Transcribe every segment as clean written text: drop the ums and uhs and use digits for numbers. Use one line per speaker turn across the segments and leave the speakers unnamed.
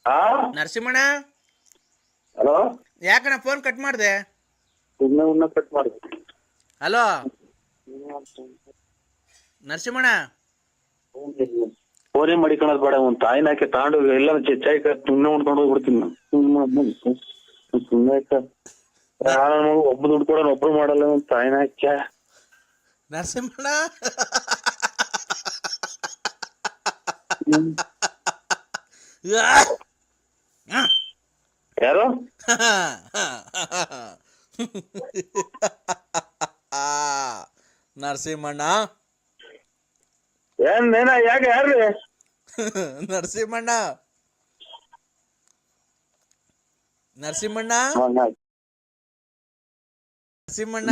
ಆ
ನರಸಿಂಹಣ್ಣ,
ಹಲೋ,
ಯಾಕಣ್ಣ phone cut ಮಾಡಿದೆ?
ಸುಮ್ಮನೆ ಕಟ್ ಮಾಡಿ.
ಹಲೋ ನರಸಿಂಹಣ್ಣ,
ಫೋನೇ ಮಾಡಿಕೊಳ್ಳೋದು ಬೇಡ. ಒಂದು ತಾಯಿನ ಹಾಕಿ ತಾಂಡು ಎಲ್ಲ ಚಾಯ್ ಸುಮ್ಮನೆ ಉಣ್ಕೊಂಡು ಹೋಗ್ಬಿಡ್ತೀನಿ ನಾನು. ಸುಮ್ಮನೆ ಒಬ್ಬ ದುಡ್ಡು ಕೂಡ ಒಬ್ರು ಮಾಡಲ್ಲ. ಒಂದು ತಾಯಿನ ಹಾಕ್ಯ
ನರಸಿಂಹಣ್ಣ
ಯಾರು
ನರಸಿಂಹಣ್ಣ,
ಏನ ಯಾಕೆ ಯಾರ್ರಿ?
ನರಸಿಂಹಣ್ಣ, ನರಸಿಂಹಣ್ಣ, ನರಸಿಂಹಣ್ಣ,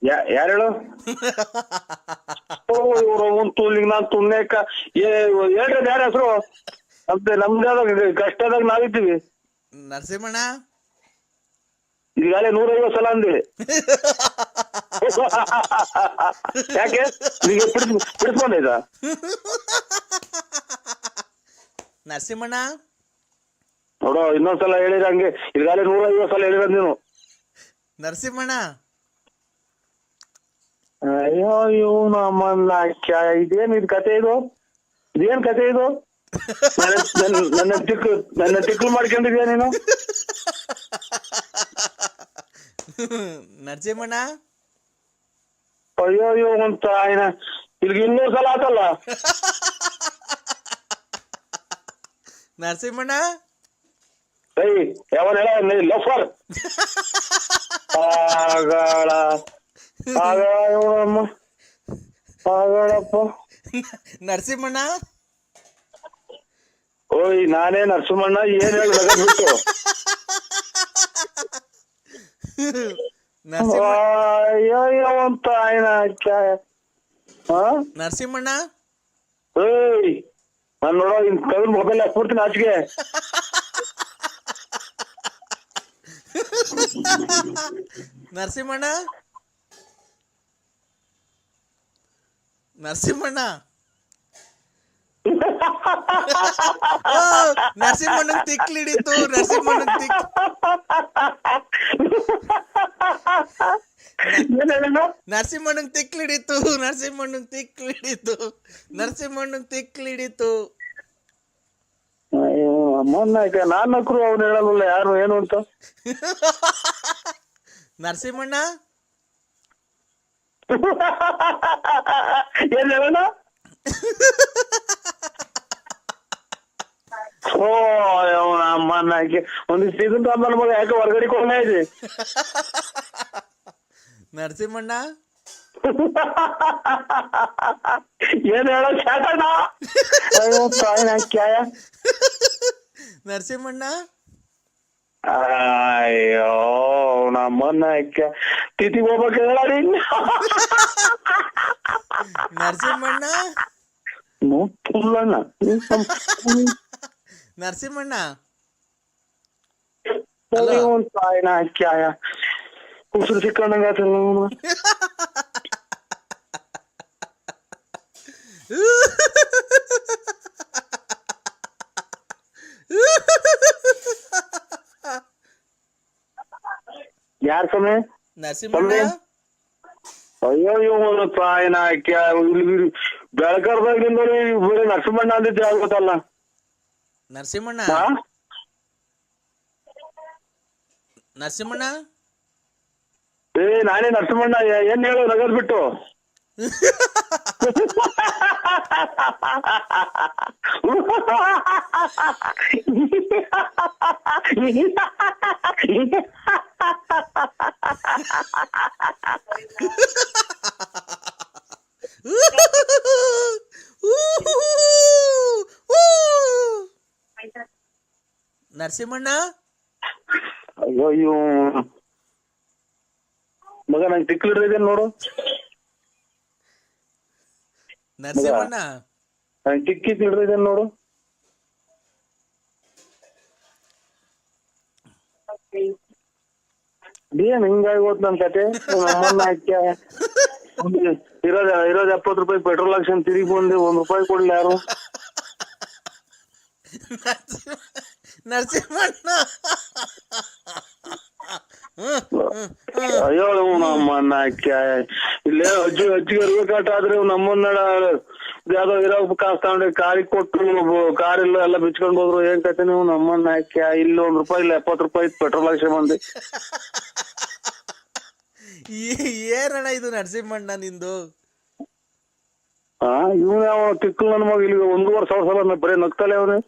ಯಾರು ಹೇಳು? ಒಂದು ತೂಲಿಗೆ ನಾನು ತುಣ್ಣೆಕ್ಕ ಹೇಳ್ರಿ ಯಾರ ಹೆಸರು ಅಂತ. ನಮ್ದಾದ ಕಷ್ಟದಾಗ ನಾವಿದ್ದೀವಿ.
ನರಸಿಂಹಣ್ಣ,
ಈಗಾಗಲೇ 150 ಸಲ ಅಂದೇಳಿ. ಯಾಕೆ ಬಿಡಿಸ್ಕೊಂಡೈತ?
ನರಸಿಂಹಣ್ಣ
ನೋಡೋ, ಇನ್ನೊಂದ್ಸಲ ಹೇಳಿರ ಹಂಗೆ. ಈಗಾಗಲೇ 150 ಸಲ ಹೇಳಿರ ನೀನು.
ನರಸಿಂಹಣ್ಣ,
ಅಯ್ಯೋ ಇವನು ಅಮ್ಮನ್ನ ಇದೇನ್ ಇದು ಕತೆ? ಇದೇನ್ ಕತೆ ಇದು? ನನ್ನ ತಿಕ್ಲು ಮಾಡ್ಕೊಂಡಿದ್ಯಾ ನೀನು?
ನರಸಿಂಹಣ್ಣ,
ಅಯ್ಯೋ ಅಂತ ಆಯ್ನ ಇಲ್ಲಿಗೆ 200 ಸಲ ಆತಲ್ಲ.
ನರಸಿಂಹಣ್ಣ,
ಯಾವನ್ ಹೇಳ ಲಫರ್ ಆಗಳ ಆಗಳಪ್ಪ.
ನರಸಿಂಹಣ್ಣ,
ಓಯ್ ನಾನೇ ನರಸಿಂಹಣ್ಣ. ಏನ್ ಹೇಳಿ ಬಿಟ್ಟು ಅಯ್ಯೋ ಅಂತ ಆಯ್ನ.
ನರಸಿಂಹಣ್ಣ,
ಏಯ್ ನಾನ್ ನೋಡೋ ಇನ್ ಕೈಲಿ ಮೊಬೈಲ್ ಹಾಕ್ಬಿಡ್ತೀನಿ ಆಚೆಗೆ.
ನರಸಿಂಹಣ್ಣ, ನರಸಿಂಹಣ್ಣ, ನರಸಿಂಹಣ್ಣಂಗ್ ತಿಕ್ಲಿಡಿತು. ನರಸಿಂಹಣ್ಣಂಗ್ ತಿಕ್ಲಿಡಿತು.
ಅಯ್ಯೋ ಅಮ್ಮನ್ನ ನಾನ್ ನಕ್ರು ಅವ್ನು ಹೇಳಲ್ಲ ಯಾರು ಏನು ಅಂತ.
ನರಸಿಂಹಣ್ಣ,
ಏನ್ ಹೇಳೋಣ? ಓ ಅವನ ಅಮ್ಮನ್ನಾಕೆ ಒಂದಿಷ್ಟು ಇದನ್ನ ನನ್ನ ಮಗ ಯಾಕೆ ಹೊರಗಡೆ ಕೊಂಡ ಇದೆ.
ನರಸಿಂಹಣ್ಣ,
ಏನ್ ಹೇಳೋ ಶಾಟಣ್ಣ? ಅಯ್ಯೋ ತಾಯಿನ ಕ್ಯಾಯ.
ನರಸಿಂಹಣ್ಣ,
ಅಯ್ಯೋ ನಮ್ಮನ್ನ ತಿಥಿಗೆ ಹೋಗ್ಬೇಕು ಹೇಳಿ.
ನರಸಿಂಹಣ್ಣ,
ನೋಡ್ತಿಲ್ಲಣ್ಣ.
ನರಸಿಂಹಣ್ಣ,
ತಾಯಿನ ಕ್ಯಾಯ ಉಸಿರು ಸಿಕ್ಕಂಡಂಗಾತಲ್ಲ. ಯಾರ ಸಮಯ?
ನರಸಿಂಹಣ್ಣ,
ಅಯ್ಯೋ ಇವನು ತಾಯಿನ ಬೆಳಕರ್ದಾಗ್ಲಿಂದ ಬರೀ ನರಸಿಂಹಣ್ಣ ಅಂದಿದ್ದೆ ಆಗ್ಬೇಕಲ್ಲ.
ನರಸಿಂಹಣ್ಣ, ನರಸಿಂಹಣ್ಣ,
ನಾನೇ ನರಸಿಂಹಣ್ಣ. ಏನ್ ಹೇಳು ನಗದ್ ಬಿಟ್ಟು?
ನರಸಿಂಹಣ್ಣ,
ಅಯ್ಯೋ ಮಗ ನಂಗೆ ತಿಕ್ಲಿಡ್ರಿದೆ ನೋಡು.
ನರಸಿಂಹಣ್ಣ,
ನಂಗೆ ಟಿಕ್ಕಿ ಹಿಡ್ದಿದೆ ನೋಡು. ಏನ್ ಹಿಂಗಾಗಿ ಹೋತ್ ನನ್ ಕತೆ. ನಮ್ಮನ್ನ ಹಾಕ್ಯ ಇರೋದ್ 70 ರೂಪಾಯಿ ಪೆಟ್ರೋಲ್ ಹಾಕ್ಸನ್ ತಿರುಗಿ ಬಂದೆ. 1 ರೂಪಾಯಿ ಕೊಡ್ಲಿ ಯಾರು?
ನರಸಿಂಹಣ್ಣ
ಅಯ್ಯೋ ನಮ್ಮನ್ನ ಇಲ್ಲೇ ಅಜ್ಜಿಗೆ ಇರ್ಬೇಕಾಟ ಆದ್ರೆ ನಮ್ಮನ್ನ ಯಾವ್ದೋ ಇರೋ ಕಾಸು ತಗೊಂಡು ಕಾರಿಗೆ ಕೊಟ್ಟು ಕಾರ್ ಇಲ್ಲ ಎಲ್ಲ ಬಿಚ್ಕೊಂಡ್ ಹೋದ್ರು ಏನ್ ಕತೆ ನೀವು ನಮ್ಮನ್ನ ಇಲ್ಲಿ ₹1 ಇಲ್ಲ ₹70 ಪೆಟ್ರೋಲ್ ಹಾಕ್ಸಿ ಬಂದಿ.
ಏನಣ್ಣ ಇದು ನರಸಿಂಹಣ್ಣ ನಿಂದು?
ಇವ್ನ ಯಾವ ತಿಕ್ಕಲ್ ನನ್ ಮಗ ಇಲ್ಲಿ 1,500,000 ಸಲ ಬರೀ ನಗ್ತಲೆ ಅವನೇ.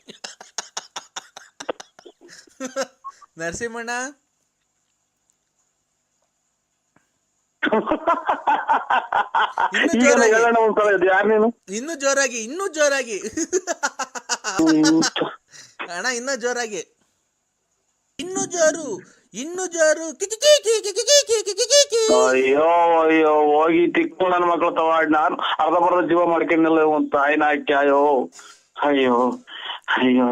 ನರಸಿಂಹಣ್ಣ
ಹೇಳೋಣ ಒಂದ್ಸಲ ಇದು ಯಾರು ನೀನು?
ಇನ್ನೂ ಜೋರಾಗಿ ಅಣ್ಣ, ಇನ್ನೂ ಜೋರಾಗಿ, ಇನ್ನೂ ಜೋರು.
ಅಯ್ಯೋ ಅಯ್ಯೋ ಹೋಗಿ ತಿಕ್ಕು ನನ್ನ ಮಕ್ಳು ತವಾಡ್ ನಾನು ಅರ್ಧ ಜೀವ ಮಾಡ್ಕೊಂಡಿಲ್ಲ ತಾಯಿನ ಹಾಕಿ. ಅಯ್ಯೋ ಅಯ್ಯೋ ಅಯ್ಯೋ